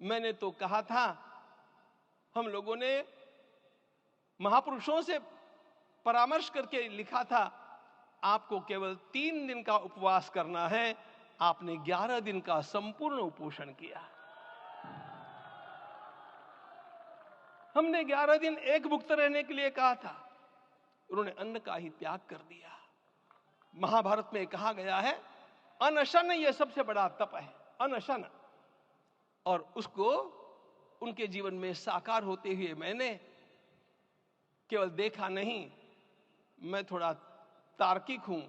मैंने तो कहा था, हम लोगों ने महापुरुषों से परामर्श करके लिखा था, आपको केवल 3 दिन का उपवास करना है। आपने 11 दिन का संपूर्ण उपोषण किया। हमने 11 दिन एक भुक्त रहने के लिए कहा था, उन्होंने अन्न का ही त्याग कर दिया। महाभारत में कहा गया है, अनशन यह सबसे बड़ा तप है, अनशन। और उसको उनके जीवन में साकार होते हुए मैंने केवल देखा नहीं, मैं थोड़ा तार्किक हूं।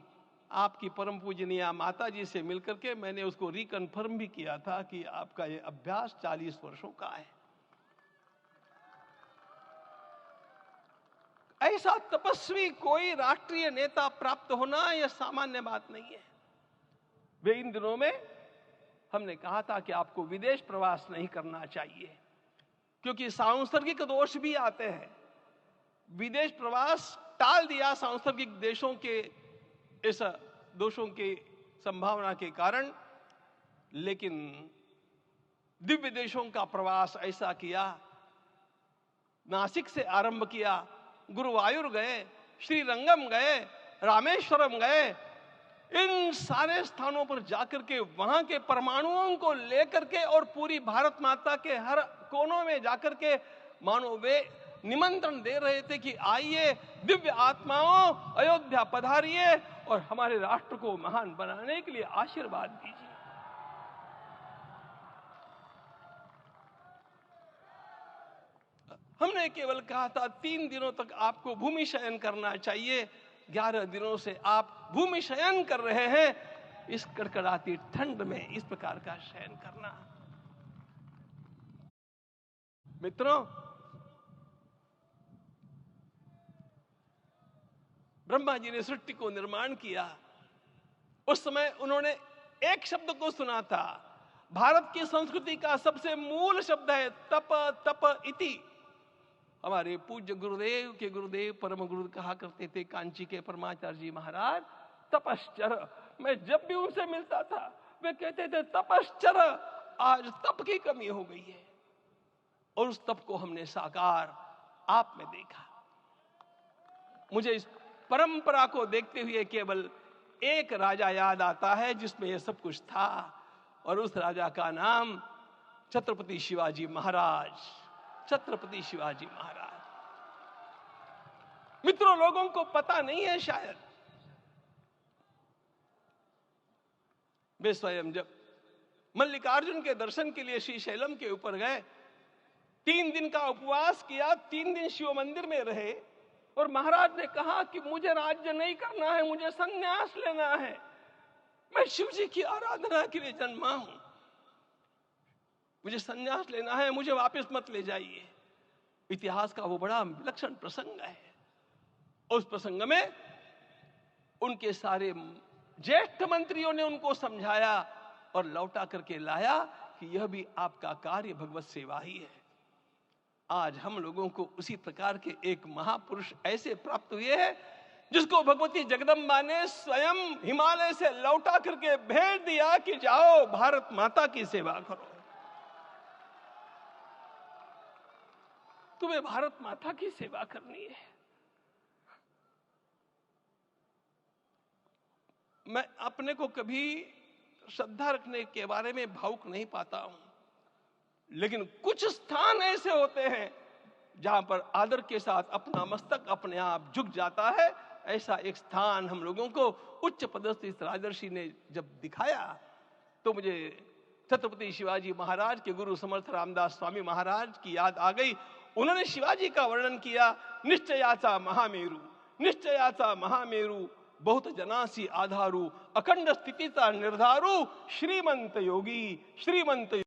आपकी परम पूजनीय माता जी से मिलकर के मैंने उसको रिकन्फर्म भी किया था कि आपका ये अभ्यास 40 वर्षों का है। ऐसा तपस्वी कोई राष्ट्रीय नेता प्राप्त होना यह सामान्य बात नहीं है। वे इन दिनों में हमने कहा था कि आपको विदेश प्रवास नहीं करना चाहिए, क्योंकि सांसर्गिक दोष भी आते हैं। विदेश प्रवास टाल दिया सांसर्गिक देशों के इस दोषों की संभावना के कारण, लेकिन दिव्य देशों का प्रवास ऐसा किया। नासिक से आरंभ किया, गुरुवायूर गए, श्रीरंगम गए, रामेश्वरम गए। इन सारे स्थानों पर जाकर के वहां के परमाणुओं को लेकर के और पूरी भारत माता के हर कोनों में जाकर के मानो वे निमंत्रण दे रहे थे कि आइए दिव्य आत्माओं, अयोध्या पधारिए और हमारे राष्ट्र को महान बनाने के लिए आशीर्वाद दीजिए। हमने केवल कहा था 3 दिनों तक आपको भूमि शयन करना चाहिए। 11 दिनों से आप भूमि शयन कर रहे हैं। इस कड़कड़ाती ठंड में इस प्रकार का शयन करना, मित्रों, ब्रह्मा जी ने सृष्टि को निर्माण किया। उस समय उन्होंने एक शब्द को सुना था। भारत की संस्कृति का सबसे मूल शब्द है तप, तप इति। हमारे पूज्य गुरुदेव के गुरुदेव परम गुरु कहा करते थे, कांची के परमाचार्य जी महाराज, तपश्चर। मैं जब भी उनसे मिलता था वे कहते थे तपश्चर। आज तप की कमी हो गई है और उस तप को हमने साकार आप में देखा। मुझे इस परंपरा को देखते हुए केवल एक राजा याद आता है जिसमें यह सब कुछ था, और उस राजा का नाम छत्रपति शिवाजी महाराज। छत्रपति शिवाजी महाराज। मित्रों, लोगों को पता नहीं है शायद, वे स्वयं जब मल्लिकार्जुन के दर्शन के लिए श्रीशैलम के ऊपर गए, 3 दिन का उपवास किया, 3 दिन शिव मंदिर में रहे, और महाराज ने कहा कि मुझे राज्य नहीं करना है, मुझे संन्यास लेना है, मैं शिव जी की आराधना के लिए जन्मा हूं, मुझे संन्यास लेना है, मुझे वापस मत ले जाइए। इतिहास का वो बड़ा विलक्षण प्रसंग है। उस प्रसंग में उनके सारे ज्येष्ठ मंत्रियों ने उनको समझाया और लौटा करके लाया कि यह भी आपका कार्य भगवत सेवा ही है। आज हम लोगों को उसी प्रकार के एक महापुरुष ऐसे प्राप्त हुए हैं जिसको भगवती जगदम्बा ने स्वयं हिमालय से लौटा करके भेज दिया कि जाओ भारत माता की सेवा करो। तुम्हें भारत माता की सेवा करनी है। मैं अपने को कभी श्रद्धा रखने के बारे में भावुक नहीं पाता हूं, लेकिन कुछ स्थान ऐसे होते हैं जहां पर आदर के साथ अपना मस्तक अपने आप झुक जाता है। ऐसा एक स्थान हम लोगों को उच्च पदस्थ इस राजर्षि ने जब दिखाया तो मुझे छत्रपति शिवाजी महाराज के गुरु समर्थ रामदास स्वामी महाराज की याद आ गई। उन्होंने शिवाजी का वर्णन किया, निश्चयाचा महामेरु, निश्चयाचा महामेरु, बहुत जनासी आधारू, अखंड स्थितिता निर्धारू, श्रीमंत योगी, श्रीमंत